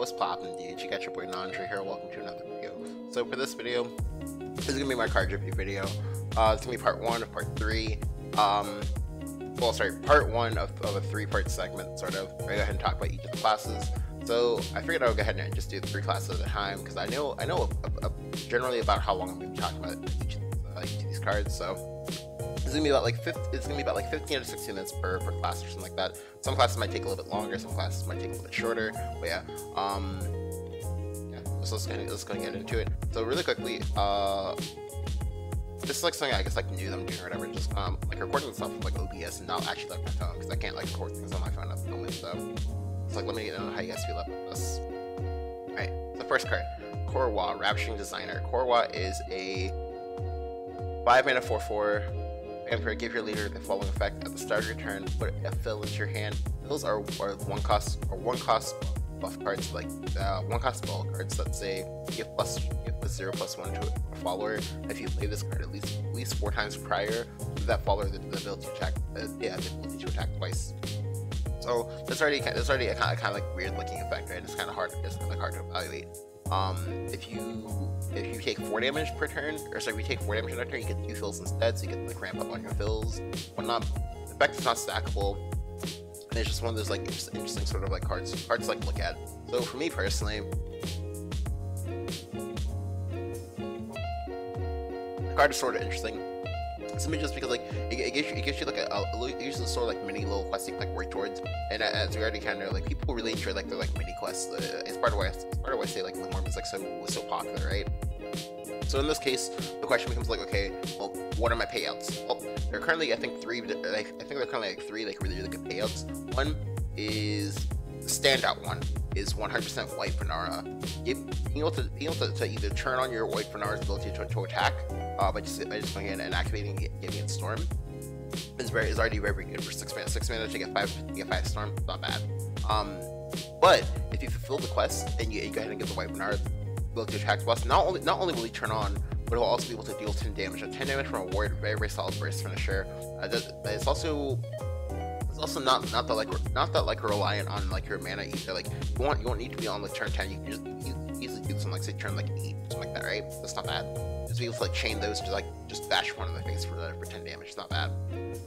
what's poppin', dude? You got your boy Nandre here. Welcome to another video. So for this video, this is gonna be my card review video. It's gonna be part 1 of part 3. Well, sorry, part 1 of a 3-part segment, sort of. I'll go ahead and talk about each of the classes. So I figured I would go ahead and just do 3 classes at a time because I know generally about how long I'm gonna be talking about each of these cards. So it's gonna be about like 15 to 16 minutes per class or something like that. Some classes might take a little bit longer, some classes might take a little bit shorter. But yeah, so let's go get into it. So really quickly, this is like something I guess like new that I'm doing or whatever. Just like recording stuff with like OBS and not actually like my phone because I can't like record things on my phone at the moment. So it's like let me know how you guys feel about this. All right, the first card, Korwa, Ravishing Designer. Korwa is a 5-mana 4/4. Vampire, give your leader the following effect: at the start of your turn, put a fill into your hand. Fills are one cost buff cards, like 1 cost spell cards that say give +0/+1 to a follower. If you play this card at least 4 times prior, that follower the ability to attack. The ability to attack twice. So that's already a kind of like weird looking effect, right? It's kind of hard to evaluate. If you take 4 damage per turn, or sorry, if you take 4 damage per turn, you get 2 fills instead, so you get like ramp up on your fills, whatnot. The effect is not stackable, and it's just one of those like interesting sort of like cards to like look at. So for me personally, the card is sort of interesting. Simply just because like it gives you like a usually sort of like mini little quests you can like work towards, and as we already kind of know, like people really enjoy like their like mini quests. It's part of why I say like Limorm is like so popular, right? So in this case, the question becomes like, okay, well, what are my payouts? Well, there are currently I think there are currently like 3 like really good payouts. One is the standout one is 100% White Venara. Being able to either turn on your White Venara's ability to attack by just going in and activating giving it Storm is already very good for 6 mana. 6 mana to get 5 Storm, not bad. But if you fulfill the quest and you go ahead and give the White Venara ability to attack the boss, not only will he turn on, but he'll also be able to deal 10 damage. A 10 damage from a ward, very solid burst finisher. It's also not that like reliant on like your mana either. Like you won't need to be on like turn 10. You can just easily do something like say turn like 8, something like that, right? That's not bad. Just be able to like chain those to like just bash one in the face for 10 damage. It's not bad.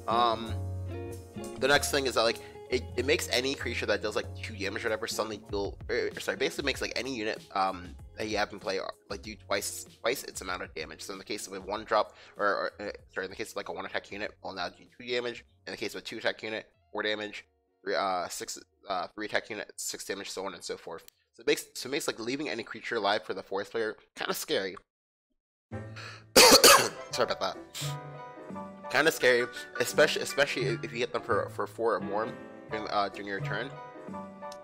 The next thing is that like it makes any creature that does like 2 damage or whatever suddenly deal. Basically makes like any unit that you have in play like do twice its amount of damage. So in the case of a 1-drop, in the case of like a 1-attack unit, will now do 2 damage. In the case of a 2-attack unit, 4 damage. 3-attack unit, 6 damage, so on and so forth. So it makes like leaving any creature alive for the forest player kind of scary. Sorry about that. Kind of scary, especially if you hit them for 4 or more during your turn.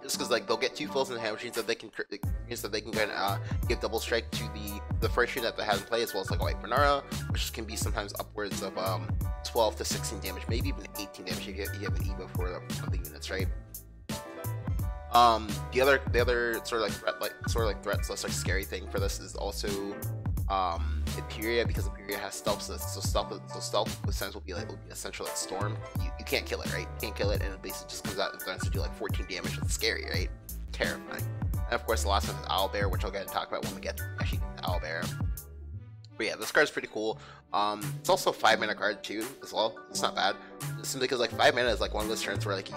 Just because like they'll get 2 fills in the hand, which means that they can go ahead and give double strike to the first unit that has in play, as well as like a White Venara, which can be sometimes upwards of 12 to 16 damage, maybe even 18 damage if you have an Evo for the units, right? The other sort of threat / scary thing for this is also Imperia, because Imperia has stealth, so stealth with sense will be essential at Storm. You can't kill it, right? You can't kill it, and it basically just comes out and starts to do like 14 damage. It's scary, right? Terrifying. And of course, the last one is Owlbear, which I'll get to talk about when we actually get to Owlbear. But yeah, this card's pretty cool. It's also a 5-mana card too, as well. It's not bad. Just simply because like 5 mana is like one of those turns where like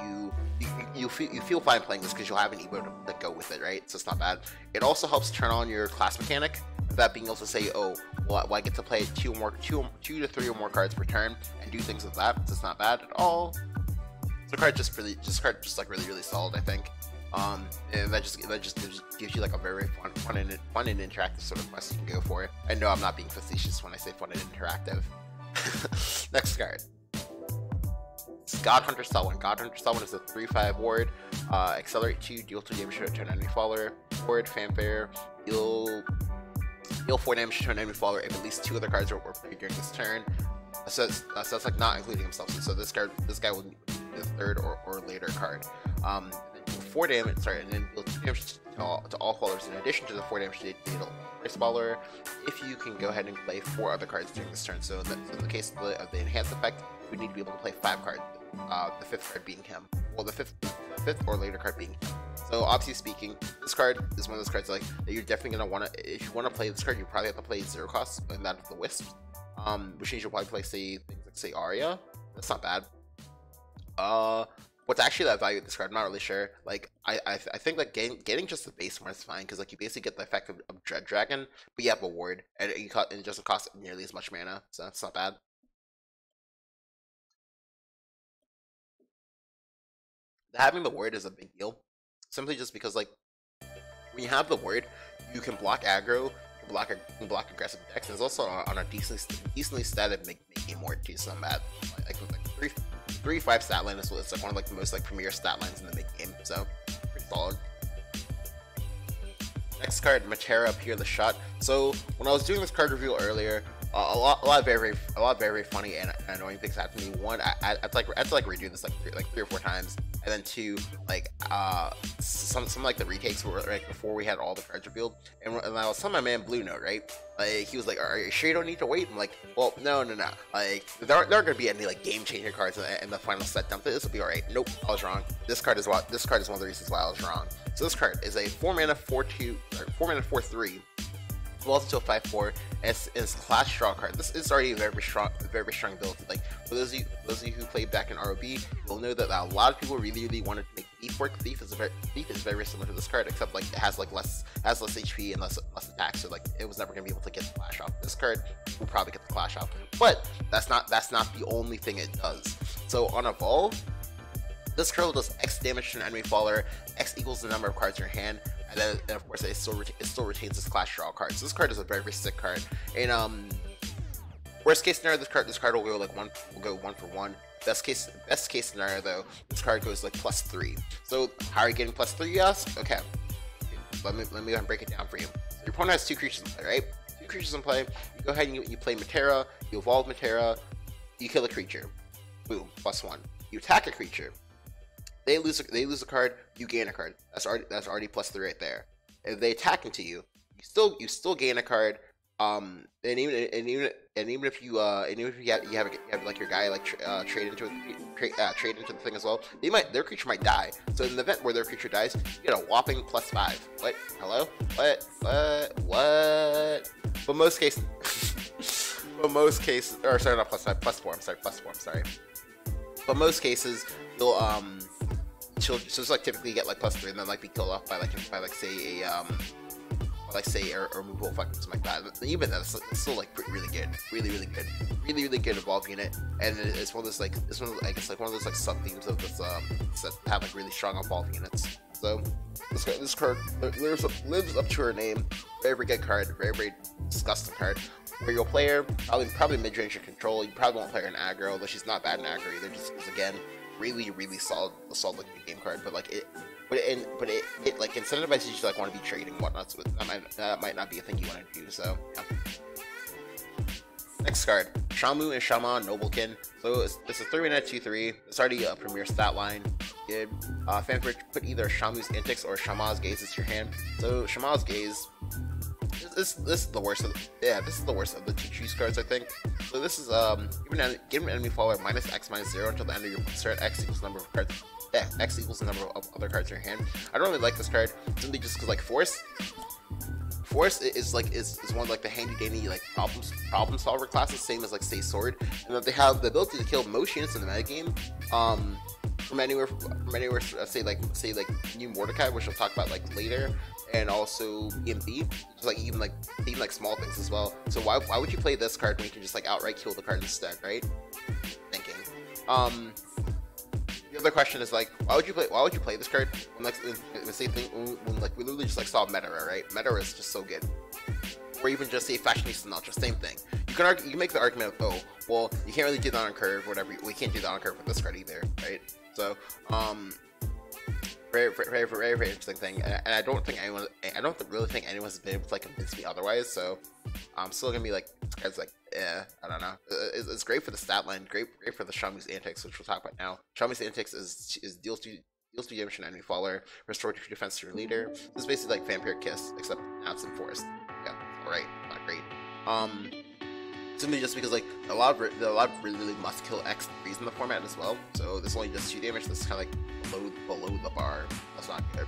you feel fine playing this because you'll have an Evo to go with it, right? So it's not bad. It also helps turn on your class mechanic, that being able to say, oh, well, I get to play 2 to 3 or more cards per turn and do things with that. So it's not bad at all. So the card just really solid, I think. And that just gives you like a very fun and interactive sort of quest you can go for. I know I'm not being facetious when I say fun and interactive. Next card. Godhunter Selwyn. Godhunter Selwyn is a 3/5 ward. Accelerate 2, deal 2 damage to an enemy follower. Ward, fanfare, deal 4 damage to an enemy follower if at least 2 other cards were played during this turn. So that's like not including himself. So this guy will be the 3rd or later card. 4 damage, and then deal 2 damage to all followers in addition to the 4 damage to deal first follower. If you can go ahead and play 4 other cards during this turn. So in the case of the enhanced effect, you would need to be able to play 5 cards. The 5th card being him. well, the fifth or later card being. So obviously speaking, this card is one of those cards like that you're definitely gonna want to. If you want to play this card, you probably have to play 0 cost and that of the Wisp, which means you'll probably play say things like say Arya. That's not bad. What's actually that value of this card? I'm not really sure. Like I think like getting just the base one is fine because like you basically get the effect of Dread Dragon, but you have a ward and it doesn't cost nearly as much mana, so that's not bad. Having the ward is a big deal, simply just because like when you have the ward, you can block aggro, you can block aggressive decks, and it's also on a decently statted mid game ward too. So I'm at like 3-5 stat line is like one of like the most like premier stat lines in the mid game. So pretty solid. Next card, Matera up here, the shot. So when I was doing this card review earlier, a lot of very funny and annoying things happened to me. One, I had to redo this like three or four times, and then two, like some like the retakes were like before we had all the cards revealed, and I was telling my man Bluenote, right? Like he was like, "Are you sure you don't need to wait?" I'm like, "Well, no. Like there aren't gonna be any like game changer cards in the final set dump. This will be alright." Nope, I was wrong. This card is one of the reasons why I was wrong. So this card is a 4 mana 4/3. Well, until 5/4, and it's a class draw card. This is already a very strong build. Like for those of you who played back in ROB, you'll know that a lot of people really wanted to make Thief work. Thief is very similar to this card, except like it has less HP and less attack. So like it was never gonna be able to get the Clash off. This card will probably get the Clash off, but that's not the only thing it does. So on Evolve, this card does X damage to an enemy faller. X equals the number of cards in your hand. And then of course it still retains its clash draw card. So this card is a very sick card. And worst case scenario, this card will go like one for one. Best case scenario though, this card goes like +3. So how are you getting +3? You ask? Okay, let me go ahead and break it down for you. So your opponent has 2 creatures in play, right? 2 creatures in play. You go ahead and you play Matera. You evolve Matera. You kill a creature. Boom, +1. You attack a creature. They lose a card, you gain a card. That's already +3 right there. If they attack into you, you still gain a card. And even if you have like your guy like trade into the thing as well, their creature might die. So in the event where their creature dies, you get a whopping +5. What? Hello? What? But most cases, or sorry, not +5, +4. I'm sorry. But most cases, you'll she'll just like typically get like +3 and then like be killed off by say a removal effect or something like that. But even that's still like really good, really good evolve unit. And it's one of those like I guess like one of those like sub themes of this that have like really strong evolve units. So this card lives up to her name. Very good card, very disgusting card. Where you'll play her probably mid range or control. You probably won't play her in aggro, although she's not bad in aggro either. Just because again, really solid like game card. But like it like incentivizes you to like want to be trading whatnot. So that might not be a thing you want to do. So yeah. Next card, Shamu and Shaman Noblekin. So it's a 3-mana 2/3. It's already a premier stat line. Good. Fanfare, put either Shamu's Antics or Shama's Gaze into your hand. So Shama's Gaze. This is the worst of the 2 choose cards, I think. So this is give an enemy follower -X/-0 until the end of your turn. X equals the number of cards. Yeah, X equals the number of other cards in your hand. I don't really like this card simply just because like Force is one of like the handy dandy like problem solver classes, same as like say Sword, and that they have the ability to kill most units in the metagame. From anywhere, say like New Mordecai, which we'll talk about like later, and also EMP, just like even like small things as well. So why would you play this card when you can just like outright kill the card instead, right? Thinking. The other question is like, why would you play this card when like the same thing when like we literally just like saw Metara, right? Metara is just so good. Or even just say Fashionista Ultra, same thing. You can make the argument of, oh, well, you can't really do that on curve, whatever. We can't do that on curve with this card either, right? So, very interesting thing, and I don't really think anyone's been able to like convince me otherwise. So, I'm still gonna be like, this card's like, I don't know. It's great for the stat line, great for the Shamu's Antics, which we'll talk about now. Shamu's Antics is deals 2 damage to an enemy faller, restore 2 defense to your leader. This is basically like Vampire Kiss, except absent forest. Yeah, alright, not great. Simply just because like a lot of really must kill X3s in the format as well. So this only does 2 damage. This is kind of like below the bar. That's not good.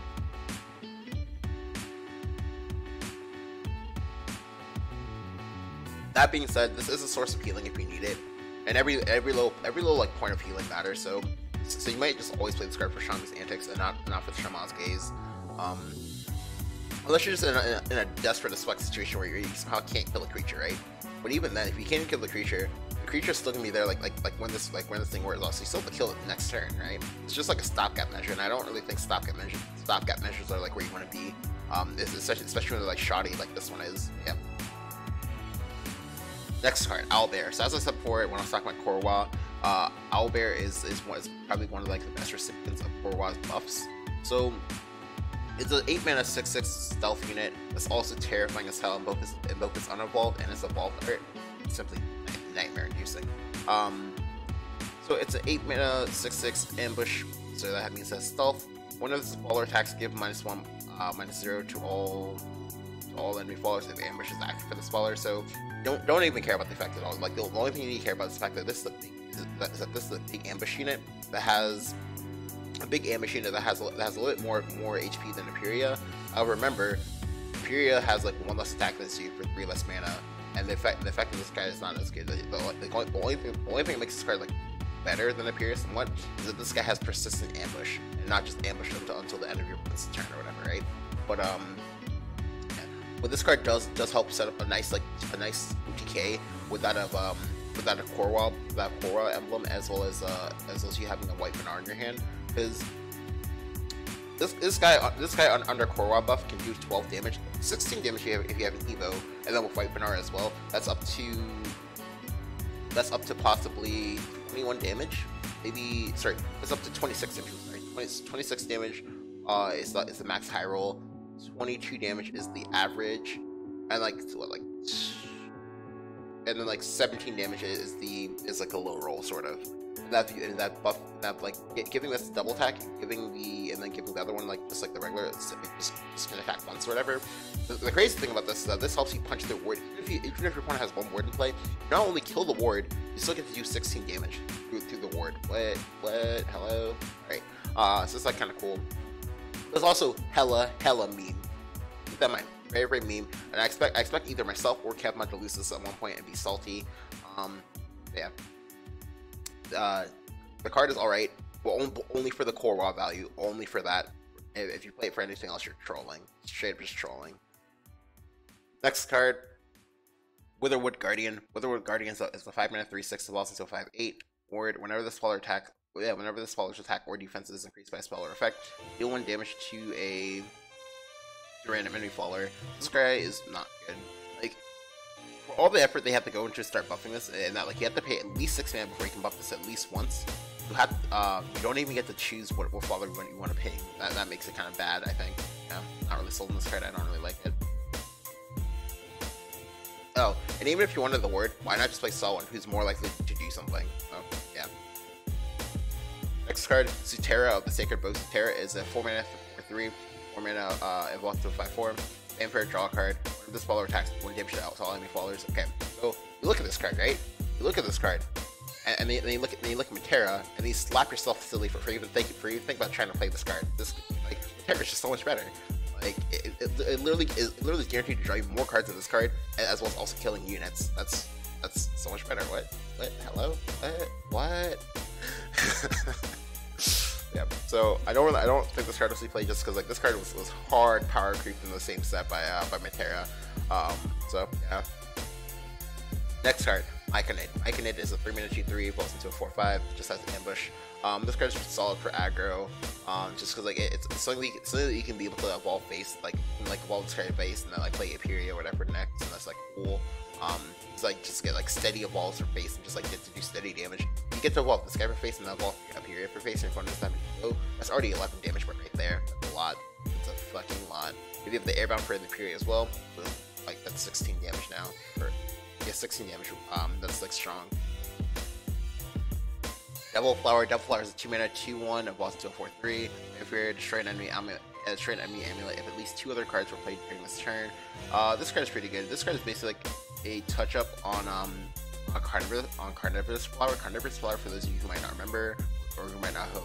That being said, this is a source of healing if you need it, and every little like point of healing matters. So you might just always play this card for Shang's antics and not for Shaman's gaze. Unless you're just in a desperate as fuck situation where you somehow can't kill a creature, right? But even then, if you can't kill the creature's still gonna be there like when this thing wears off. So you still have to kill it the next turn, right? It's just like a stopgap measure, and I don't really think stopgap measures are like where you want to be. Especially when they're like shoddy like this one is. Yeah. Next card, Owlbear. So as I said before when I was talking about Korwa, Owlbear is probably one of like the best recipients of Korwa's buffs. So it's an 8-mana 6/6 stealth unit that's also terrifying as hell in both its unevolved and its evolved art. Simply nightmare inducing. So it's an 8-mana 6/6 ambush, so that means that stealth. One of the faller attacks give -1, -0 to all enemy fallers if the ambush is active for the faller. So don't even care about the effect at all. Like the only thing you need to care about is the fact that this is a big ambush unit that has a little bit more HP than Imperia. Remember, Imperia has like 1 less attack than you for 3 less mana, and the effect of this guy is not as good. The only thing that makes this card like better than Imperia somewhat is that this guy has persistent ambush and not just ambush until the end of your opponent's turn or whatever, right? But this card does help set up a nice OTK with that Korwa emblem, as well as you having a white Benar in your hand, because this guy under Korwa buff can do 12 damage, 16 damage if you have an Evo, and then with white Benar as well, that's up to possibly 21 damage. It's up to 26 damage. Sorry, 26 damage is the max high roll. 22 damage is the average, and and then like 17 damage is like a low roll sort of. And that buff, giving this double attack, giving the other one just like the regular, it's just can attack once or whatever. The crazy thing about this is that this helps you punch the ward. Even if your opponent has 1 ward in play, you not only kill the ward, you still get to do 16 damage through the ward. What? Hello? Alright. So it's like kind of cool. There's also hella meme. Keep that in mind. Very, very meme. And I expect either myself or Kev to lose this at one point and be salty. Yeah. The card is alright, but only for the core raw value. Only for that. If you play it for anything else, you're trolling. Straight up just trolling. Next card, Witherwood Guardian. Witherwood Guardian is a 5-mana 3/6 evolves into a 5/8 ward. Whenever this faller's attack or defense is increased by a spell or effect, deal 1 damage to a random enemy faller. This guy is not good. Like, for all the effort they have to go into start buffing this, and that you have to pay at least 6 mana before you can buff this at least once. You don't even get to choose what faller you want to ping. That makes it kind of bad, I think. Yeah, not really sold on this card. I don't really like it. Oh, and even if you wanted the ward, why not just play Selwyn, who's more likely to do something? Oh, yeah. Next card, Zutera of the Sacred Bow. Zutera is a 4-mana 4/3, 4-mana evolved to a 5/4. Vampire draw card. Whenever this faller attacks, 1 damage to all enemy fallers. Okay, so you look at this card, right? You look at this card, and then you look at Matera, and you slap yourself silly for even thinking about trying to play this card. This Matera is just so much better. It literally is guaranteed to draw you more cards in this card, as well as also killing units. That's so much better. What? Hello? What? Yeah. So I don't think this card was played just because this card was hard power creeped in the same set by Matera. So yeah. Next card, Iconid. Iconid is a 3-mana 2/3, evolves into a 4/5, just has ambush. This card is solid for aggro, just because it's something that you can be able to evolve base, evolve this card base and then play Imperia or whatever next, and that's cool. Just get steady evolves for face and just get to do steady damage. You get to evolve this guy for face and then evolve Imperia for face, and if you want to that's already 11 damage right there. That's a lot. It's a fucking lot. If you have the airbound for the Imperia as well, boom, that's 16 damage now. 16 damage. That's strong. Devil Flower is a 2-mana 2/1, evolves into a 4/3. If you're destroy an enemy amulet, if at least 2 other cards were played during this turn. This card is pretty good. This card is basically a touch up on Carnivorous Flower. Carnivorous Flower, for those of you who might not remember or who might not have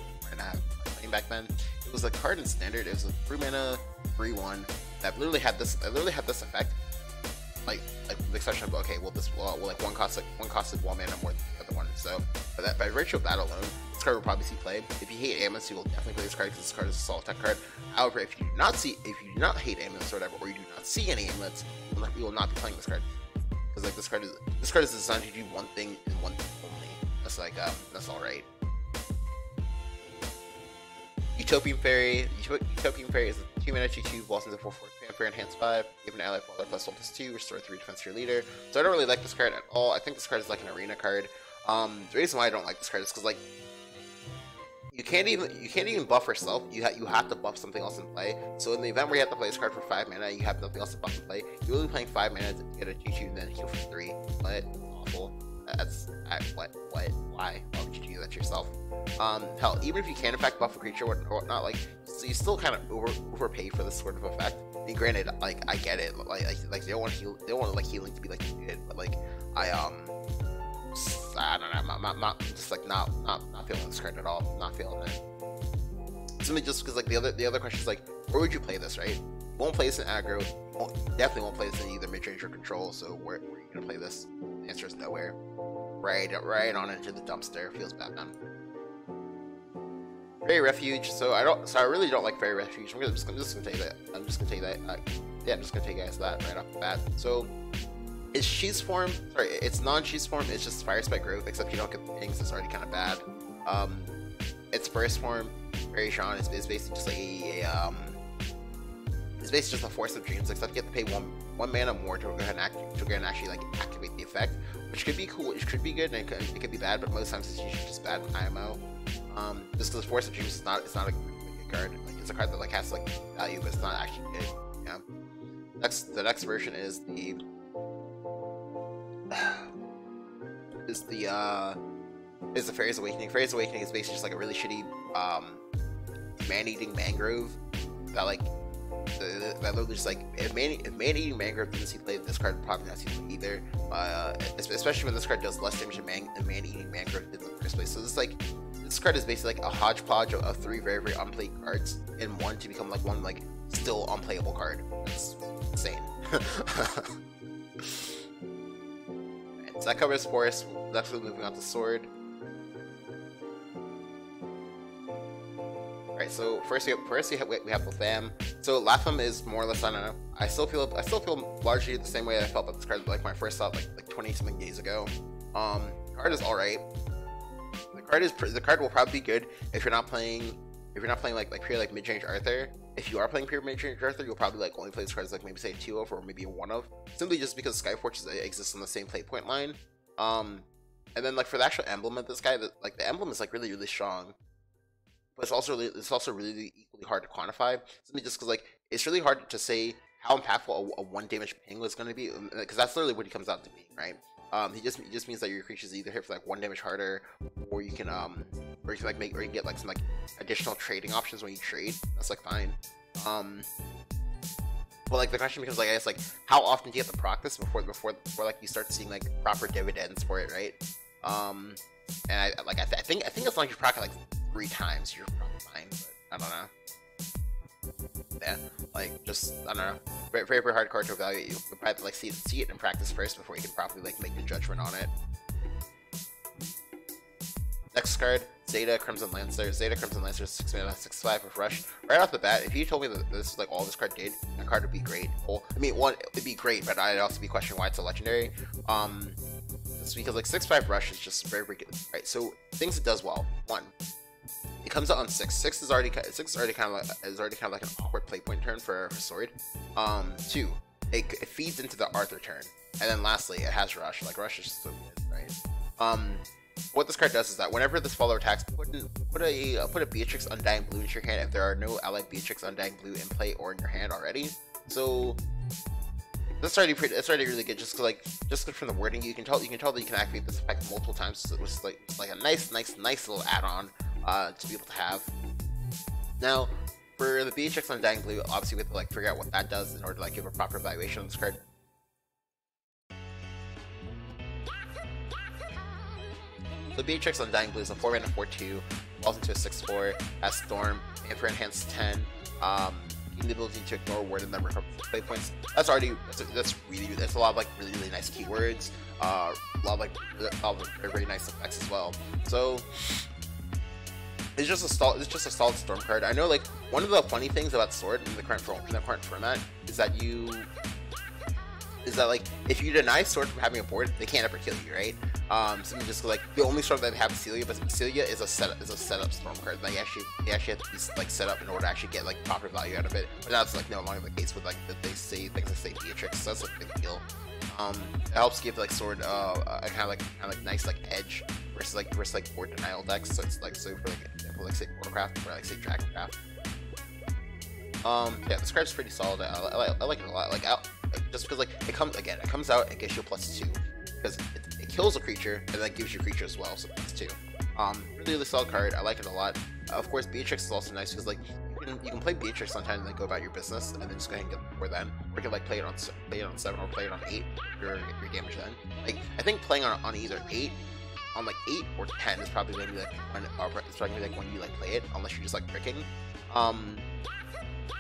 playing back then, it was a card in Standard. It was a 3 mana 3/1 that literally had this effect. Like the exception of, okay, well like one costed 1 mana more than the other one. So by virtue of that alone, this card will probably see play. If you hate Amulets, you will definitely play this card because this card is a solid tech card. However, if you do not hate Amulets or whatever, or you do not see any Amulets, you will not be playing this card. Because like this card is designed to do one thing and one thing only. That's like that's alright. Utopian Fairy. Utopian Fairy is a 2 mana 2/2, balls into 4/4 Fanfare, enhance 5. Give an ally follower +1/+2, restore 3 defense to your leader. So I don't really like this card at all. I think this card is like an arena card. The reason why I don't like this card is because like you can't even buff yourself. You have to buff something else in play. So in the event where you have to play this card for 5 mana, you have nothing else to buff in play. You're only playing 5 mana to get a 2/2 and then heal for 3. What? Awful. That's what? Why? Why would you do that to yourself? Hell, even if you can in fact buff a creature or whatnot, like, so you still kind of overpay for this sort of effect. I mean, granted, like I get it, like they don't want like healing to be like good, but like I don't know, I'm just like not feeling this card at all. Not feeling it. Simply just because like the other question is like, where would you play this, right? You won't play this in aggro. Definitely won't play this in either mid-range or control. So where are you gonna play this? The answer is nowhere. Right on into the dumpster. Feels bad, man. Fairy Refuge. So I really don't like Fairy Refuge. I'm just gonna tell you that. Yeah, I'm just gonna tell you guys that right off the bat. So it's Sheath Form. Sorry, it's non-Sheath Form. It's just Fire Spike Growth, except you don't get the things. It's already kind of bad. It's Burst Form. Fairy Sean is basically just like it's basically just a Force of Dreams, except you have to pay one mana more to go ahead and actually like activate the effect, which could be cool. It could be good, and it could be bad, but most times it's usually just bad in IMO. Just because Force of Dreams is not a good card. Like, it's a card that like has like value, but it's not actually good. Yeah. The next version is the Fairy's Awakening. Fairy's Awakening is basically just like a really shitty man-eating mangrove that like that literally just like if man-eating mangrove didn't see play, this card probably not see play either. Especially when this card does less damage than man-eating mangrove did in the first place. So this card is basically like a hodgepodge of 3 very unplayed cards in one to become like one like still unplayable card. That's insane. So that covers Forest. Next, we're moving on to Sword. Alright, so first we have Latham. So Latham is more or less, I don't know. I still feel largely the same way I felt about this card like when I first saw it like 20 something days ago. Card is alright. The card will probably be good if you're not playing like pure like mid-range Arthur. If you are playing pure mid-range Arthur, you'll probably like only play this card as like maybe say a 2 of or maybe a 1 of, simply just because Skyforge exists on the same play point line. And then like for the actual emblem of this guy, like the emblem is like really strong, but it's also really equally hard to quantify. Simply just because like it's really hard to say how impactful a 1 damage ping was going to be, because that's literally what he comes out to being, right? He just means that your creatures either hit for like 1 damage harder, or you can get like some like additional trading options when you trade. That's like fine. But like the question becomes like, I guess, like how often do you have to proc this before like you start seeing like proper dividends for it, right? And I think as long as you proc it like 3 times, you're probably fine. But I don't know. Yeah, like just I don't know. Very hard card to evaluate. You would probably like see it in practice first before you can properly like make a judgment on it. Next card, Zeta Crimson Lancer. Zeta Crimson Lancer is 6 mana, 6/5 with Rush. Right off the bat, if you told me that this is like all this card did, that card would be great. Well, I mean, one, it'd be great, but I'd also be questioning why it's a legendary. It's because like 6/5 Rush is just very good. Right, so things it does well. 1, it comes out on 6. 6 is already kind of like an awkward play point turn for Sword. 2, it feeds into the Arthur turn, and then lastly, it has Rush. Like Rush is just so good, right? What this card does is that whenever this follower attacks, put a Beatrix Undying Blue into your hand if there are no allied Beatrix Undying Blue in play or in your hand already. So that's already really good. Just from the wording, you can tell that you can activate this effect multiple times. So it was like a nice little add-on to be able to have. Now, for the Beatrix Undying Blue, obviously we have to like figure out what that does in order to like give a proper evaluation on this card. So Beatrix Undying Blue is a 4-mana 4/2, falls into a 6/4, has Storm, and for enhanced 10. The ability to ignore word and then recover play points. That's a lot of like really nice keywords. A lot of very nice effects as well. So it's just a solid Storm card. I know like one of the funny things about Sword in the current format is that like if you deny Sword from having a board, they can't ever kill you, right? Something just like the only Storm that have Celia, but Celia is a setup Storm card. They actually have to be like set up in order to actually get like proper value out of it. But that's like no longer the case with like they say things like say Beatrix. So that's a big deal. It helps give like Sword a kind of like nice like edge versus like board denial decks. So it's like for like example like say Warcraft or like say Dragoncraft. Yeah, this card's pretty solid. I like it a lot. Like just because like it comes out and gets you a +2 because it kills a creature and then gives you a creature as well, so +2. Really solid card. I like it a lot. Of course, Beatrix is also nice because like you can play Beatrix sometimes and then go about your business and then just go ahead and get the board then, or you can like play it on 7 or play it on 8 your damage then. Like I think playing on either 8 on like 8 or 10 is probably gonna be like when you like play it, unless you're just like bricking.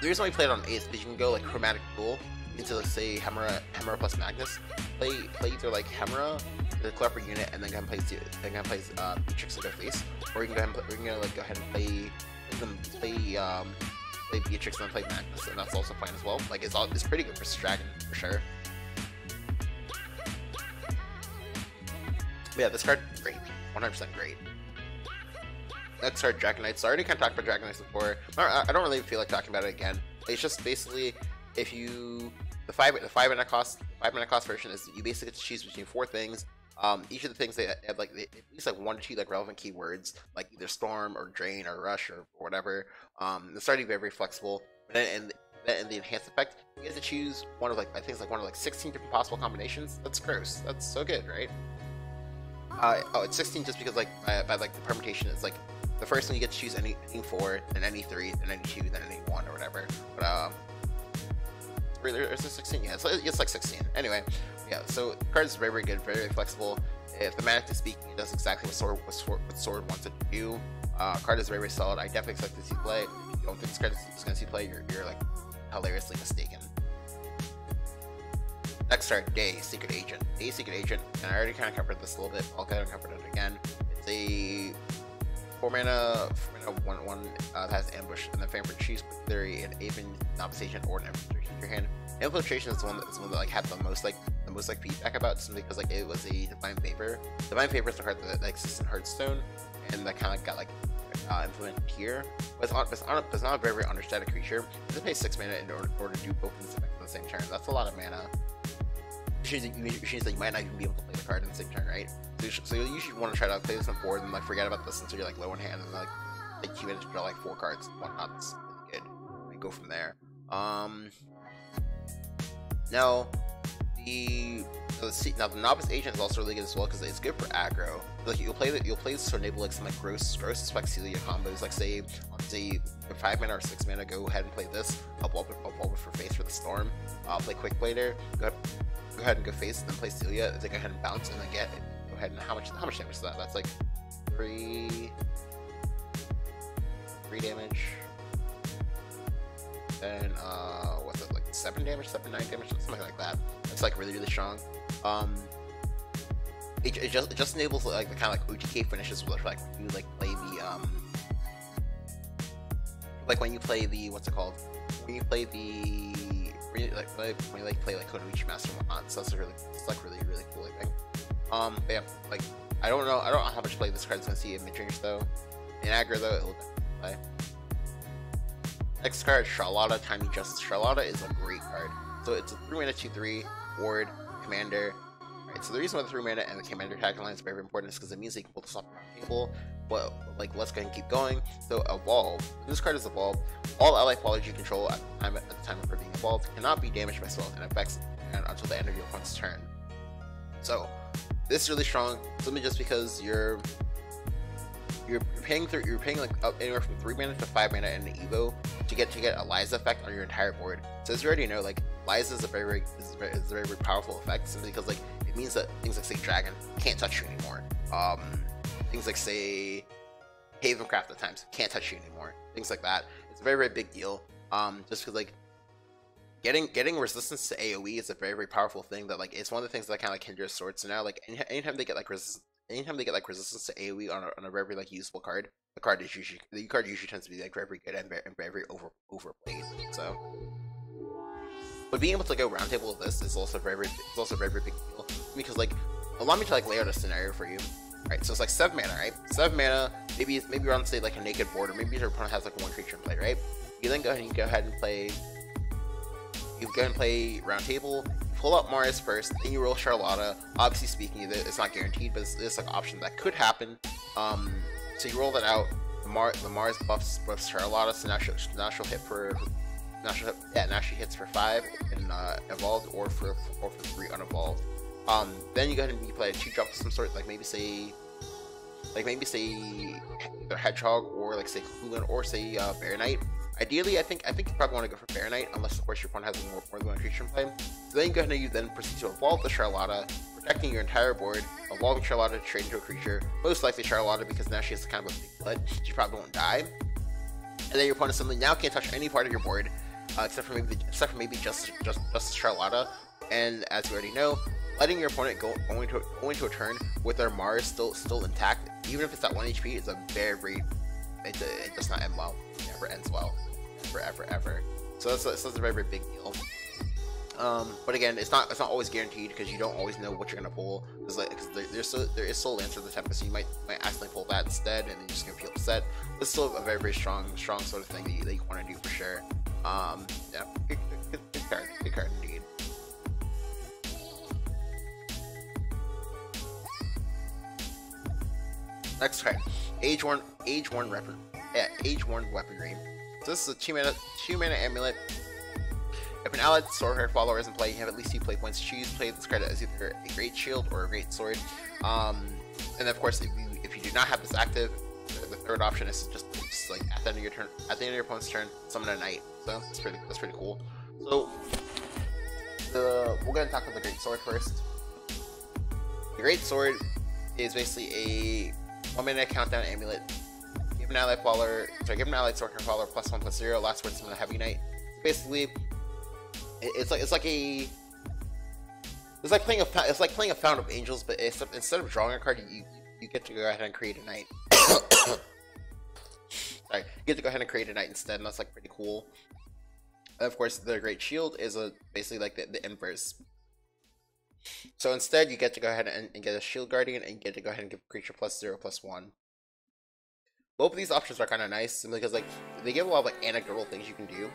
The reason why we play it on 8 is because you can go like Chromatic Duel into like say Hemera plus Magnus. Play either like Hemera, the Clever unit, and then go ahead and play Beatrix and go face, or you can go ahead and play Beatrix and then play Magnus, and that's also fine as well. Like it's pretty good for Dragon for sure. But yeah, this card great, 100% great. Next card, Dragon Knights. So I already kind of talked about Dragon Knights before. I don't really feel like talking about it again. It's just basically if you the five mana cost version is you basically get to choose between 4 things. Each of the things they have like at least like 1 to 2 like relevant keywords, like either Storm or Drain or Rush or whatever. It's already very flexible. But then in the enhanced effect, you get to choose one of like I think it's like one of like 16 different possible combinations. That's gross. That's so good, right? It's 16 just because like by like the permutation it's like the first one you get to choose any 4, then any 3, then any 2, then any 1 or whatever. But is it 16? Yeah, it's like 16. Anyway, yeah. So the card is very good, very flexible. If thematically speaking, it does exactly what Sword wants it to do. Card is very solid. I definitely expect to see play. If you don't think this card is going to see play, you're like hilariously mistaken. Next card, Day Secret Agent. Day Secret Agent, and I already kind of covered this a little bit. I'll kind of cover it again. It's a 4 mana 1/1 that has Ambush, and then Favorite choose either an Aven Obsession or an Infiltration in your hand. Infiltration is the one that like had the most feedback about, simply because like it was a Divine Favor. Divine Favor is the card that exists in Hearthstone, and that kind of got like implemented here. But it's not a very understated creature. It pay 6 mana in order to do both of these effects on the same turn. That's a lot of mana. Which means that you might not even be able to play the card in the same turn, right? So you usually want to try to play this on board and like forget about this until you're like low in hand, and like you manage to draw like 4 cards and whatnot. It's really good. And go from there. Now the Novice Agent is also really good as well because it's good for aggro. Like you'll play this to enable like some like gross Spexelia combos. Like say 5 mana or 6 mana, go ahead and play this. I'll blow up for face for the Storm. Play Quick Blader. Go ahead and go face, and then play Celia. Then go ahead and bounce, and then go ahead and how much damage is that? That's like 3 damage. Then what's it like 7 damage, 9 damage, something like that. It's like really strong. It just enables like the kind of like OTK finishes, which like when you like play the like when you play the what's it called? When you play the when you play like Konoichi Master and whatnot. So that's really cool, I think. But yeah, like I don't know how much play this card's gonna see in mid-range though. In aggro though, it'll play. Next card, Charlotta, Tiny Justice. Charlotta is a great card. So it's a 3 mana 2/3 ward commander. Right, so the reason why the 3 mana and the commander tagline is very important is because it means they can pull this off the table. But like, let's go ahead and keep going. So evolve. This card is evolved. All ally qualities you control at the time of her being evolved cannot be damaged by spells and effects until the end of your opponent's turn. So this is really strong. Simply just because you're paying like anywhere from 3 mana to 5 mana in the Evo to get a Liza effect on your entire board. So as you already know, like Liza is a very powerful effect, simply because like it means that things like say Dragon can't touch you anymore. things like say Havencraft at times can't touch you anymore. Things like that. It's a very, very big deal. Just because like getting resistance to AoE is a very, very powerful thing that like it's one of the things that kind of like hinders swords. So now like anytime they get like resistance to AoE on a very like usable card, the card usually tends to be like very good and very overplayed. So, but being able to go roundtable with this is also very big deal because like allow me to like lay out a scenario for you. Right, so it's like 7 mana, right? 7 mana, maybe you're on say like a naked board, or maybe your opponent has like one creature in play, right? You then go ahead and play roundtable. Pull out Mars first, then you roll Charlotta. Obviously speaking, it's not guaranteed, but it's like an option that could happen. So you roll that out. The Mars buffs Charlotta, so now she'll hit for now she hits for 5 in evolved or for 3 unevolved. Then you go ahead and you play a 2-drop of some sort, like maybe say either Hedgehog or like say Cthulhu or say Bear Knight. Ideally, I think you probably want to go for Bear Knight, unless of course your opponent has more than one creature in play. So then you go ahead and you then proceed to evolve the Charlotta, protecting your entire board, evolving Charlotta to trade into a creature, most likely Charlotta because now she has kind of a big blood, she probably won't die. And then your opponent suddenly now can't touch any part of your board, except for maybe just Charlotta. And as you already know, letting your opponent go into a turn with their Mars still intact, even if it's at 1 HP, is a very it does not end well. It never ends well, ever. So that's a very, very big deal. But again, it's not always guaranteed because you don't always know what you're gonna pull. Because there is Soul Lance of the Tempest, so you might accidentally pull that instead, and then you're just gonna feel upset. But it's still a very, very strong sort of thing that you want to do for sure. Yeah, good card indeed. Next card, Age Worn Weaponry. So this is a 2 mana amulet. If an allied sword follower is in play, you have at least 2 play points to choose. Play this card as either a great shield or a great sword. And of course, if you do not have this active, the third option is just like at the end of your turn, at the end of your opponent's turn, summon a knight. So that's pretty cool. So we're gonna talk about the great sword first. The great sword is basically a 1 minute countdown amulet. Give an allied sword follower +1/+0. Last word summon a heavy knight. So basically, it's like playing a Fountain of Angels, but instead of drawing a card, you get to go ahead and create a knight. Sorry, you get to go ahead and create a knight instead, and that's like pretty cool. And of course, the Great Shield is basically like the inverse. So instead, you get to go ahead and get a Shield Guardian, and you get to go ahead and give a creature +0/+1. Both of these options are kind of nice because like they give a lot of like anecdotal things you can do.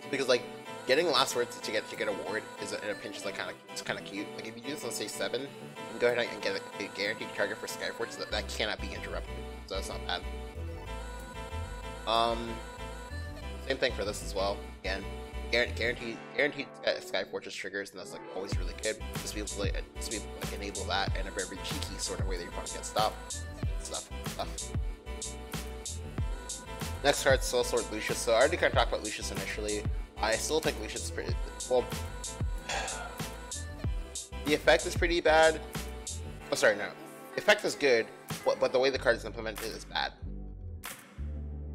Because like getting last words to get a ward in a pinch is like kind of cute. Like if you do this on say 7, you can go ahead and get a guaranteed target for Skyforge that cannot be interrupted. So that's not bad. Same thing for this as well. Again, guaranteed Skyforge's triggers, and that's like always really good. Just be able to like enable that in a very cheeky sort of way that your opponent gets stopped. Stuff. Next card, Soul Sword Lucius. So I already kind of talked about Lucius initially. I still think Lucius is pretty well. The effect is pretty bad. Oh, sorry, no. The effect is good, but the way the card is implemented is bad.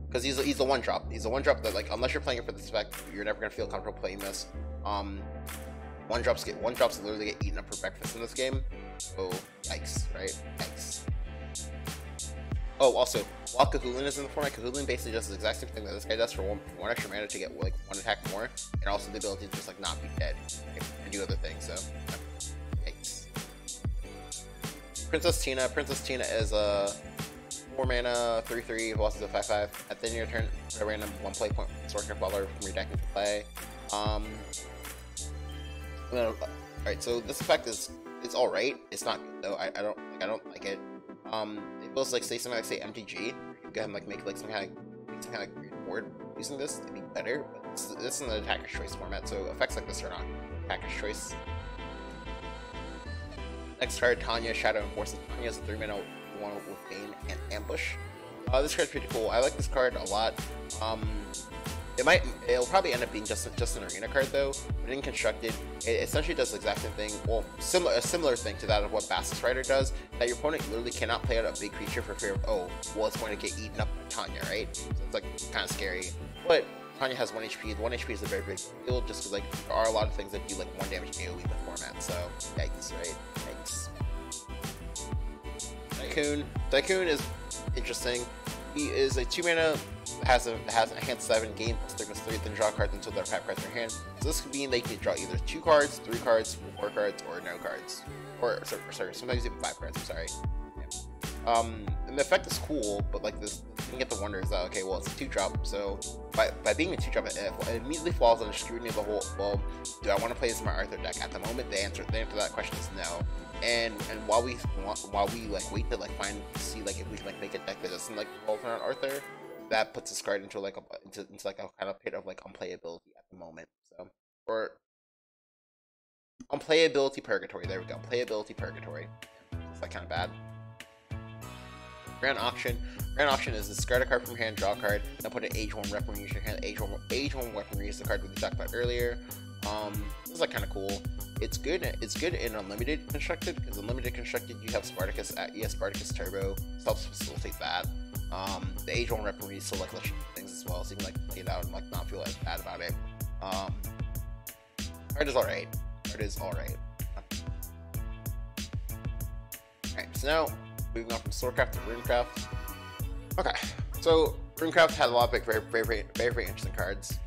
Because he's a 1-drop. He's a 1-drop that like unless you're playing it for this effect, you're never gonna feel comfortable playing this. 1-drops literally get eaten up for breakfast in this game. So yikes, right? Yikes. Oh, also, while Cthulhu is in the format, Cthulhu basically does the exact same thing that this guy does for one extra mana to get like 1 attack more, and also the ability to just like not be dead, right? And do other things. So, yikes. Princess Tina is a 4 mana 3/3 who also is a 5/5. At the end of your turn, put a random 1 play point Sorcerer Follower from your deck into play. Alright, so this effect is alright. It's not good though. I don't like it. It feels like say something like say MTG. You can go ahead and like make like some kind of weird board using this to be better. But this is an attacker's choice format, so effects like this are not attacker's choice. Next card, Tanya, Shadow Enforcer. Tanya is a 3 mana one with Bane and Ambush. This card's pretty cool. I like this card a lot. It'll probably end up being just an arena card though. But in constructed, it essentially does the exact same thing. Well, a similar thing to that of what Bassus Rider does. That your opponent literally cannot play out a big creature for fear of, oh, well, it's going to get eaten up by Tanya, right? So it's like kind of scary. But Tanya has 1 HP. The 1 HP is a very big deal, just because like there are a lot of things that do like 1 damage AoE in the format. So yikes, right? Yikes. Tycoon is interesting. He is a 2 mana, has a hand 7, gain +3/+3, then draw cards until there are 5 cards in your hand. So this could mean they can draw either 2 cards, 3 cards, 4 cards, or no cards. Or sorry, sometimes even 5 cards. I'm sorry. Yeah. And the effect is cool, but like this, you get the wonder is that okay, well it's a 2-drop, so by being a 2-drop, it immediately falls under scrutiny of the whole. Well, do I want to play this in my Arthur deck? At the moment, the answer to that question is no. And while we like wait to like see like if we can like make a deck that doesn't like revolve around Arthur, that puts this card into like into like a kind of pit of like unplayability at the moment. So or unplayability purgatory. There we go. Playability purgatory. It's like kind of bad. Grand Auction. Grand Auction is discard a card from your hand, draw a card, then put an Age 1 weaponry in your hand. Age 1 weaponry is the card we talked about earlier. This is like kind of cool. It's good in Unlimited Constructed, because Unlimited Constructed you have Spartacus Turbo, so helps facilitate that. The Age 1 weaponry still like lets you do things as well, so you can like play it out and like not feel like bad about it. Card is alright. Alright, so now moving on from Swordcraft to Runecraft. Okay, so Runecraft had a lot of like very interesting cards.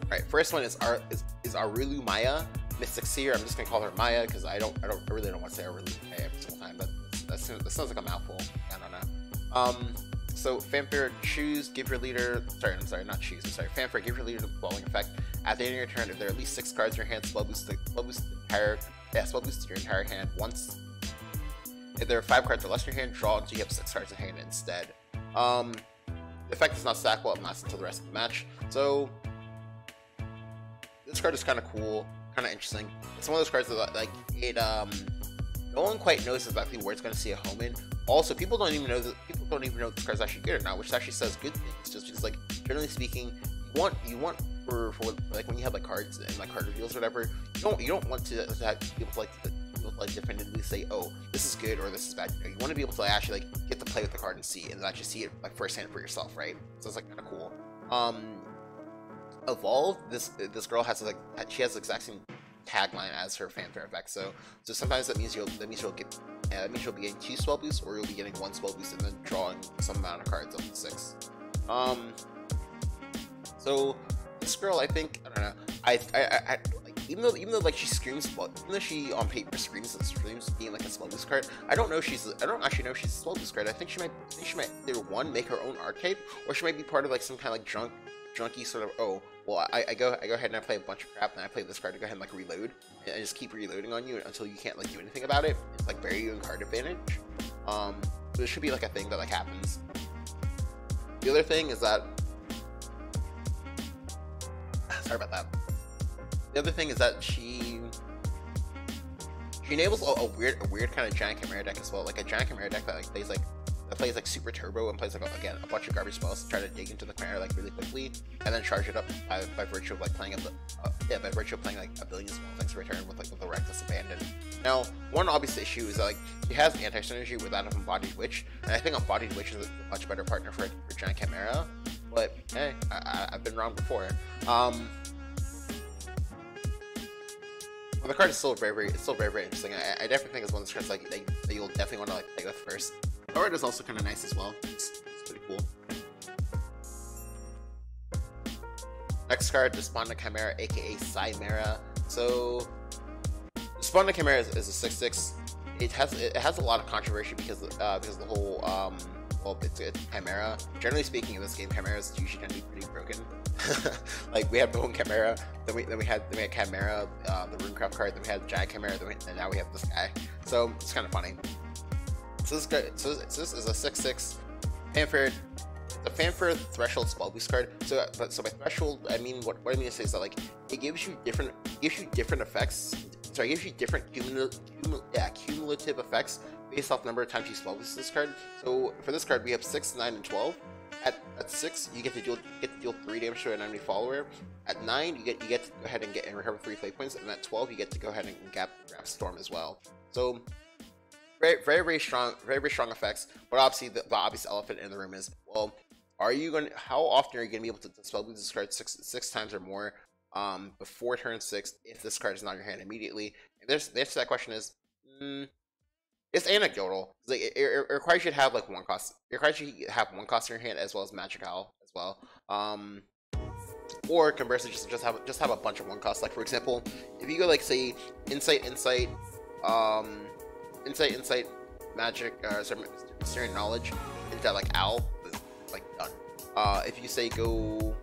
Alright, first one is Arulu Maya, Mystic Seer. I'm just gonna call her Maya because I really don't want to say Arulu Maya every single time, but that sounds like a mouthful. I don't know. So Fanfare, choose, give your leader. Fanfare, give your leader the following effect. At the end of your turn, if there are at least 6 cards in your hand, spell boost your entire hand once. If there are 5 cards or less in your hand, draw until you have 6 cards in hand instead. The effect is not stackable and lasts until the rest of the match. So this card is kind of cool, kind of interesting. It's one of those cards that like it no one quite knows exactly where it's going to see a home in. Also, people don't even know this card's actually good or not, which actually says good things. Just because, like, generally speaking, you want for like when you have like cards and like card reveals or whatever, you don't want to have people like definitively say, oh, this is good or this is bad. You know, you want to be able to actually like get to play with the card and see actually see it like firsthand for yourself, right? So it's like kind of cool. Evolve, this girl has like she has the exact same tagline as her Fanfare effect. So sometimes that means you'll be getting 2 spell boosts, or you'll be getting 1 spell boost and then drawing some amount of cards up to 6. So this girl, I think, I don't know, I like, even though like she screams, even though she on paper screams being like a spell boost card, I don't actually know if she's a spell boost card. I think she might either one, make her own archetype, or she might be part of like some kind of like drunky sort of, oh, well, I go ahead and I play a bunch of crap, and I play this card to go ahead and like reload, and I just keep reloading on you until you can't like do anything about it. It's like bury you in card advantage. So this should be like a thing that like happens. The other thing is that, sorry about that. The other thing is that she enables a weird kind of giant chimera deck as well, like a giant chimera deck that like plays like super turbo and plays like again a bunch of garbage spells to try to dig into the chimera like really quickly, and then charge it up by virtue of like playing like a billion small things to return with the reckless abandon. Now, one obvious issue is that like she has anti-synergy with that of Embodied Witch, and I think Embodied Witch is a much better partner for giant chimera. But hey, I've been wrong before. Well, the card is still very interesting. I definitely think it's one of those cards like that you'll definitely want to like play with first. The art is also kind of nice as well. It's pretty cool. Next card, Despondent Chimera, aka Cymera. So, Despondent Chimera is a 6/6. It has a lot of controversy because the whole well, it's Chimera. Generally speaking, in this game, Chimera is usually gonna be pretty broken. Like we have the one Chimera, then we had Chimera, the Runecraft card, then we had Giant Chimera, and now we have this guy. So it's kind of funny. So this is a 6/6 Fanfare. The Fanfare threshold spell boost card. So by threshold, I mean what I mean to say is that like it gives you different effects. Sorry, it gives you different cumulative effects based off the number of times you spell boost this card. So for this card, we have 6, 9, and 12. At 6, you get to deal 3 damage to an enemy follower. At 9, you get to go ahead and recover 3 fate points, and at 12, you get to go ahead and grab Storm as well. So very strong effects. But obviously, the obvious elephant in the room is, well, how often are you gonna be able to spell boost this card six times or more before turn 6 if this card is not in your hand immediately? And the answer to that question is, it's anecdotal. Like it requires you to have like one cost. It requires you to have one cost in your hand as well as Magic Owl as well. Or conversely, just have a bunch of one costs. Like for example, if you go like say Insight, Magic, Mysterious Knowledge into like Owl, like done. If you say go.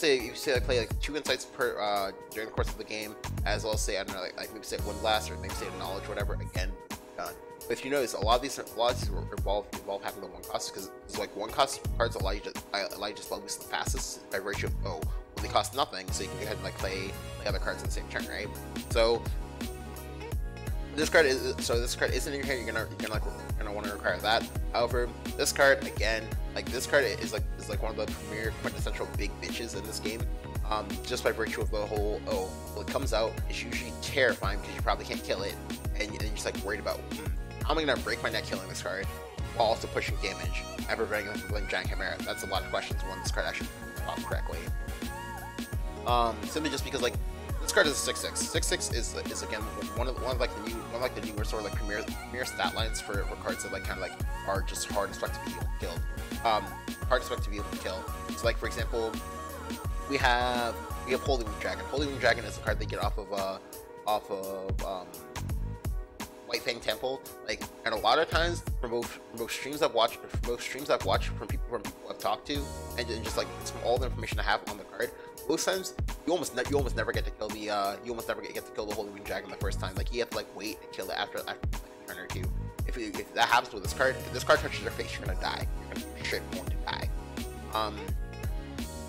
You say I play like 2 insights per during the course of the game, as well as say I don't know like maybe say 1 blast or maybe say knowledge, whatever. Again, done. But if you notice, a lot of these involve having the 1 cost, because it's like 1 cost cards allow you to spell boost the fastest by virtue of when they cost nothing, so you can go ahead and like play other cards in the same turn, right? So this card isn't in your hand. You're gonna want to require that. However, this card again, like this card is like one of the premier quintessential big bitches in this game. Just by virtue of the whole when it comes out, it's usually terrifying because you probably can't kill it, and you're just like worried about how am I gonna break my neck killing this card while also pushing damage and preventing them from playing Giant Chimera. That's a lot of questions when this card actually comes off correctly. Simply just because like this card is a 6/6. 6/6 is again one of the newer sort of like premier stat lines for cards that like kind of like are just hard as fuck to be killed. Hard as fuck to be able to kill. So like for example, we have Holy Wing Dragon. Holy Wing Dragon is a card they get off of White Fang Temple. Like, and a lot of times from both streams I've watched, from people I've talked to, and just like from all the information I have on the card, most times you almost never get to kill the Holy Wing Dragon the first time. Like you have to like wait and kill it after like a turn or two. If that happens with this card, if this card touches your face, you're gonna die. You're going to die.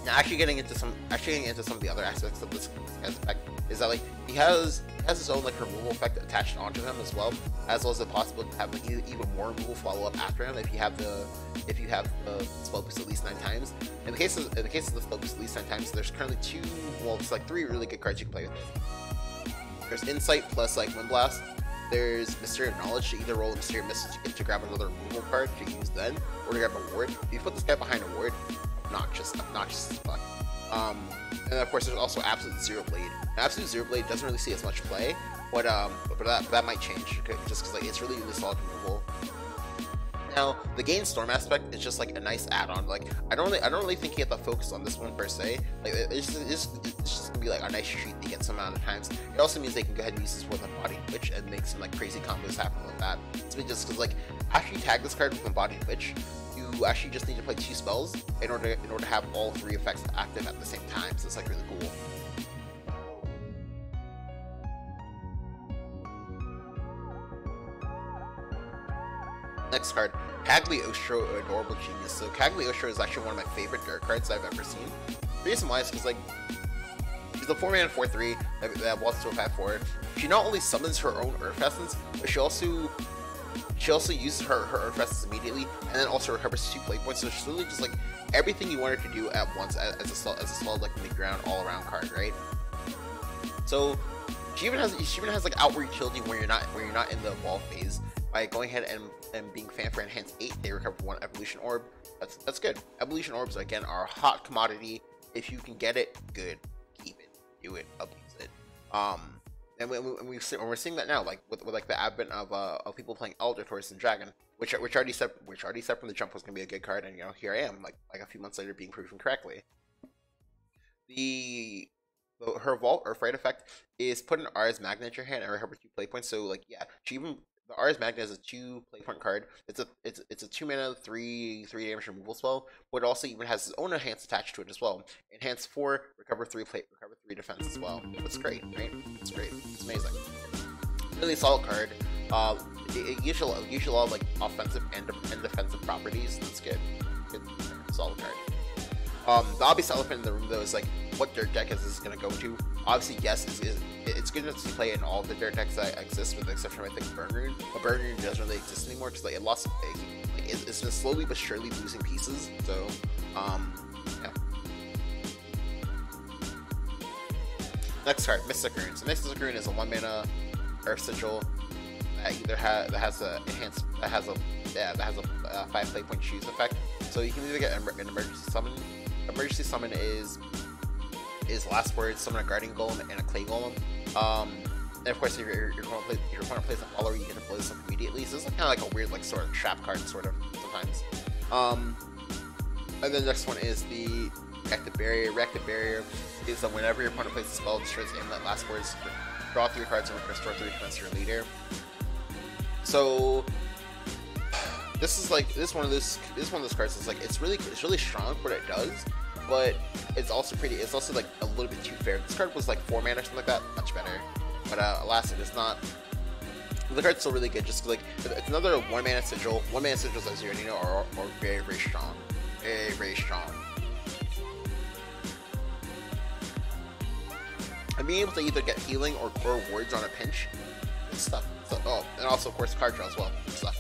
Now actually getting into some of the other aspects of this guy's effect is that like he has his own like removal effect attached onto him as well as the possibility to have like even more removal follow up after him if you have the spell boost at least 9 times. In the case of the spell boost at least 9 times, there's currently 3 really good cards you can play with it. There's Insight plus like Wind Blast. There's Mysterious Knowledge to either roll a Mysterious Message to grab another removal card to use then, or to grab a ward. If you put this guy behind a ward, obnoxious as fuck. And then of course there's also Absolute Zero Blade. Now, Absolute Zero Blade doesn't really see as much play, but that might change just because like it's really solid removal. Now the Gain Storm aspect is just like a nice add-on. Like I don't really think you have to focus on this one per se. Like it's just gonna be like a nice treat to get some amount of times. It also means they can go ahead and use this with Embodied Witch and make some like crazy combos happen with that. It's just because like after you tag this card with Embodied Witch, you actually just need to play 2 spells in order to have all 3 effects active at the same time. So it's like really cool. Next card, Cagliostro, Adorable Genius. So Cagliostro is actually one of my favorite dirt cards I've ever seen. The reason why is because like she's a 4-mana 4/3 that walks to a 5/4. She not only summons her own Earth Essence, but she also uses her Earth Essence immediately, and then also recovers 2 play points. So she's literally just like everything you want her to do at once as a solid like mid-ground all-around card, right? So she even has like outward utility when you're not in the evolve phase. By going ahead and being fan for enhance 8, they recover 1 evolution orb. That's good. Evolution orbs again are a hot commodity. If you can get it, good. Keep it. Do it. Abuse it. And we're seeing that now, like with like the advent of people playing Elder Taurus and Dragon, which already said from the jump was gonna be a good card, and you know here I am like a few months later being proven correctly. Her Vault or Fright effect is put an Ars Magna in your hand and recover 2 play points. So like yeah, the Ars Magna is a 2 play point card. It's a 2 mana 3 damage removal spell, but it also even has its own enhance attached to it as well. Enhance 4, recover 3 defense as well. That's great, right? It's great. It's amazing. Really solid card. It gives you a lot of like offensive and defensive properties. That's good. Good solid card. The obvious elephant in the room though is like what dirt deck is this going to go to? Obviously, yes, it's good enough to play in all the dirt decks that exist, with the exception of I think Burn Rune. But Burn Rune doesn't really exist anymore because like it lost it's been slowly but surely losing pieces. So yeah. Next card, Mystic Rune. So Mystic Rune is a 1-mana Earth Sigil that either has a 5 play point choose effect. So you can either get an emergency summon. Emergency summon is last word, summon a guardian golem and a clay golem. And of course, if your opponent plays a follower, you get to blow this up immediately. So it's kind of like a weird, like, sort of trap card, sort of, sometimes. And then the next one is the Reactive Barrier. Reactive Barrier is that whenever your opponent plays a spell, destroys the amulet last words, draw 3 cards and restore 3 defense to your leader. So this is one of those cards that's like it's really strong for what it does, but it's also like a little bit too fair. This card was like 4 mana or something like that, much better. But alas, it is not. The card's still really good, just like it's another 1-mana sigil. 1-mana sigils, as you already know, are very strong, very strong. And being able to either get healing or wards on a pinch, good stuff. So, oh, and also of course card draw as well. Good stuff.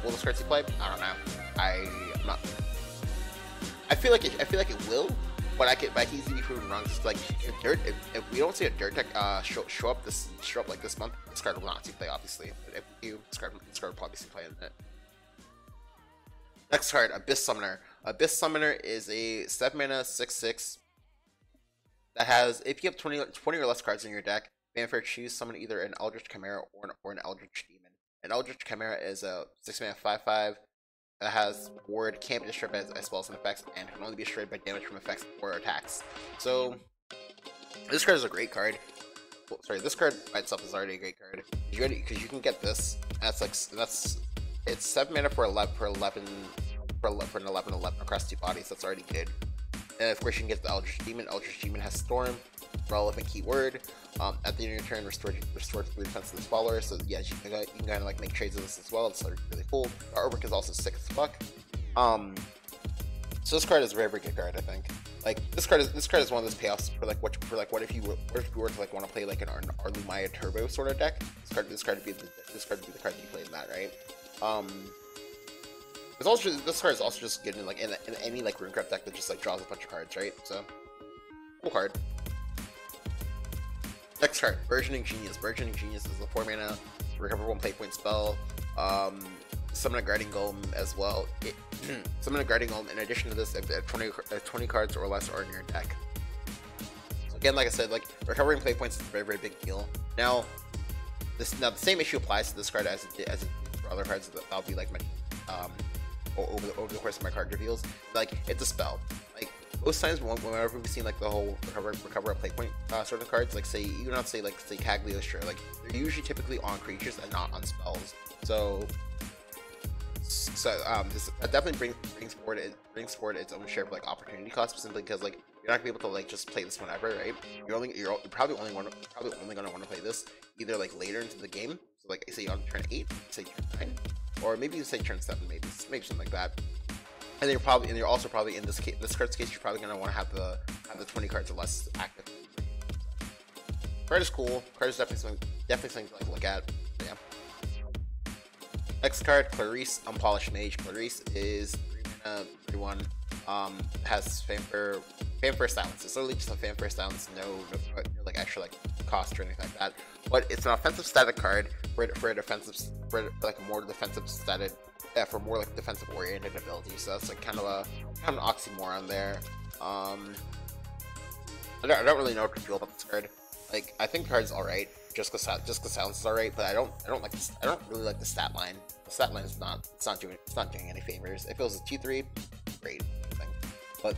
Will this card see play? I don't know. I'm not. I feel like it will. But I can easily be proven wrong. Just like if we don't see a dirt deck show up like this month, this card will not see play, obviously. But if we do, this card will probably see play in it. Next card, Abyss Summoner. Abyss Summoner is a 7-mana 6/6 that has, if you have 20 or less cards in your deck, Fanfare choose summon either an Eldritch Chimera or an Eldritch Demon. An Eldritch Chimera is a 6-mana 5/5. That has ward, can't be destroyed by spells and effects, and can only be destroyed by damage from effects or attacks. So this card is a great card. Well, sorry, this card by itself is already a great card. Because you can get this. It's 7 mana for 11 across 2 bodies. That's already good. And of course you can get the Eldritch Demon. Eldritch Demon has Storm, relevant keyword. At the end of your turn, restore 3 defense to this follower. So yeah, you can kind of like make trades of this as well. It's really cool. The artwork is also sick as fuck. So this card is a very good card, I think. Like this card is one of those payoffs for what if you were to like want to play like an Arlumaya Turbo sort of deck. This card would be the card that you play in that, right? This card is also just good in like in any like Runecraft deck that just like draws a bunch of cards, right? So cool card. Next card, Burgeoning Genius. Burgeoning Genius is a 4-mana recover 1 play point spell. Summon a Guardian Golem as well. Summon a Guardian Golem in addition to this if 20 cards or less are in your deck. So again, like I said, like recovering play points is a very big deal. Now the same issue applies to this card as it did for other cards that I'll be like over the course of my card reveals. Like it's a spell. Like most times whenever we've seen like the whole recover a play point sort of cards, like say Cagliostro, like they're usually typically on creatures and not on spells. So this definitely brings forward its own share of like opportunity cost, simply because like you're not gonna be able to like just play this whenever, right? You're probably only gonna want to play this either like later into the game. So like say on turn 8, say turn 9, or maybe you say turn 7, maybe something like that. And you're also probably in this card's case, you're probably gonna want to have the 20 cards or less active. Card is cool. Card is definitely something to like look at. So, yeah. Next card, Clarice, Unpolished Mage. Clarice is 3 mana, 3/1. Has fanfare silence. It's literally just a fanfare silence, no like extra like cost or anything like that. But it's an offensive static card for like a more defensive static. Yeah, for more like defensive oriented ability. So that's like kind of an oxymoron there. I don't really know what to feel about this card. Like I think the card's alright. Just cause silence is alright, but I don't really like the stat line. The stat line is not doing any favors. If it was a 2/3, great thing. But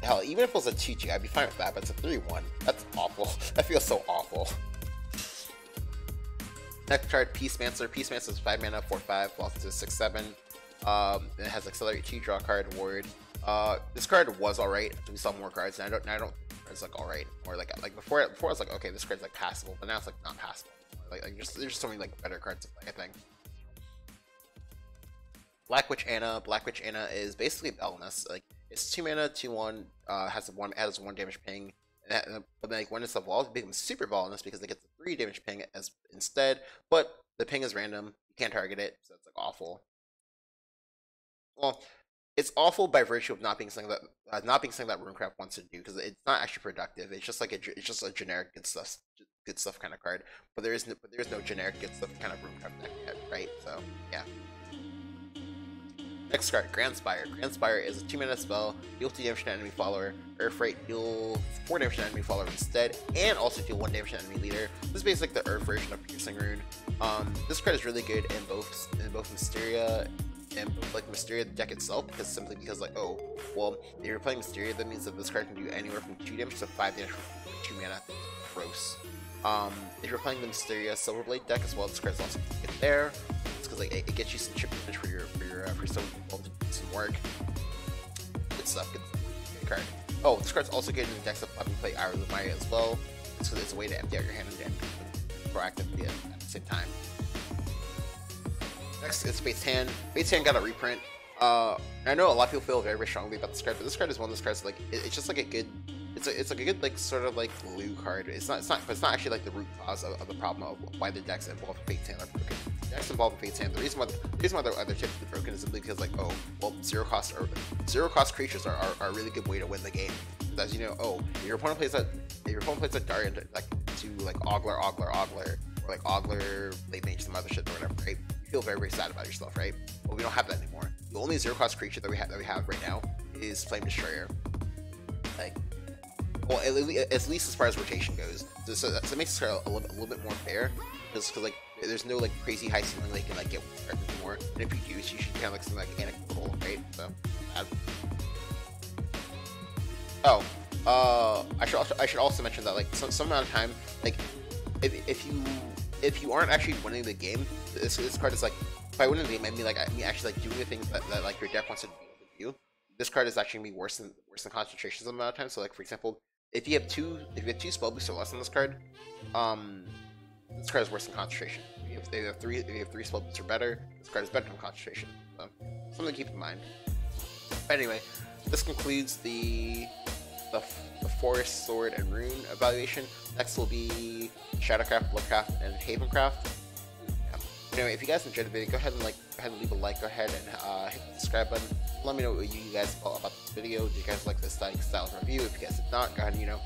hell, even if it was a 2/2, I'd be fine with that. But it's a 3/1. That's awful. That feels so awful. Next card, Peacemancer. Peacemancer is 5 mana, 4/5, falls to 6/7. It has Accelerate 2, draw a card, ward. This card was alright. We saw more cards, and I don't. It's like alright, or like before I was like, okay, this card's like passable, but now it's like not passable. Like there's so many like better cards to play, I think. Black Witch Anna. Black Witch Anna is basically Belness. Like it's 2 mana, 2/1. Has 1 damage ping. But like when it's evolved, it becomes super Belness because it gets the 3 damage ping as instead. But the ping is random. can't target it, so it's like awful. Well, it's awful by virtue of not being something that Runecraft wants to do because it's not actually productive. It's just like it's just a generic good stuff kind of card. But there is no generic good stuff kind of Runecraft deck yet, right? So yeah. Next card, Grand Spire. Grand Spire is a 2-mana spell, deal 2 damage to enemy follower, Earthright, deal 4 damage to enemy follower instead, and also deal 1 damage to enemy leader. This is basically like the Earth version of Piercing Rune. This card is really good in both Mysteria and like Mysteria the deck itself, because like, oh, well, if you're playing Mysteria, that means that this card can do anywhere from 2 damage to 5 damage for 2 mana. Gross. If you're playing the Mysteria Silverblade deck as well, this card is also good there. It's because like it gets you some chip damage for your Silverblade to do some work. Good stuff. Good card. Oh, this card's also good in the decks that play Ira Lumaya as well. It's because it's a way to empty out your hand and proactively at the same time. Next is Fate's Hand. Fate's Hand got a reprint. I know a lot of people feel very, very strongly about this card, but this card is one of those cards like it's just like a good. It's like a good like sort of like glue card. It's not actually like the root cause of the problem of why the decks involved in Fate's Hand are broken. The decks involved in Fate's Hand. The reason why they're typically broken is simply because like, oh, well, zero cost creatures are a really good way to win the game. As you know, oh, if your opponent plays a Darian like to like Ogler, or like Ogler, late mage, some other shit or whatever, right? You feel very, very sad about yourself, right? Well, we don't have that anymore. The only zero cost creature that we have right now is Flame Destroyer. Like, well, at least as far as rotation goes, so it makes this card a little bit more fair, because like there's no like crazy high ceiling they can like get with cards anymore, and if you do, it's usually kind of like something like anecdotal, right? So, I should also mention that like some amount of time, like if you aren't actually winning the game, this card is like, by winning the game, I mean actually like doing the things that like your deck wants to be able to do. This card is actually gonna be worse than concentration some amount of time. So like for example, if you have two spell boosts or less on this card is worse than concentration. If you have three spell boosts or better, this card is better than concentration. So something to keep in mind. But anyway, this concludes the Forest, Sword, and Rune evaluation. Next will be Shadowcraft, Bloodcraft, and Havencraft. Anyway, if you guys enjoyed the video, go ahead and leave a like. Go ahead and hit the subscribe button. Let me know what you guys thought about this video. Did you guys like this style of review? If you guys did not, go ahead and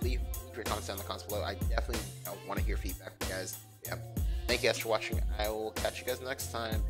leave your comments down in the comments below. I definitely want to hear feedback from you guys. Yeah. Thank you guys for watching. I will catch you guys next time.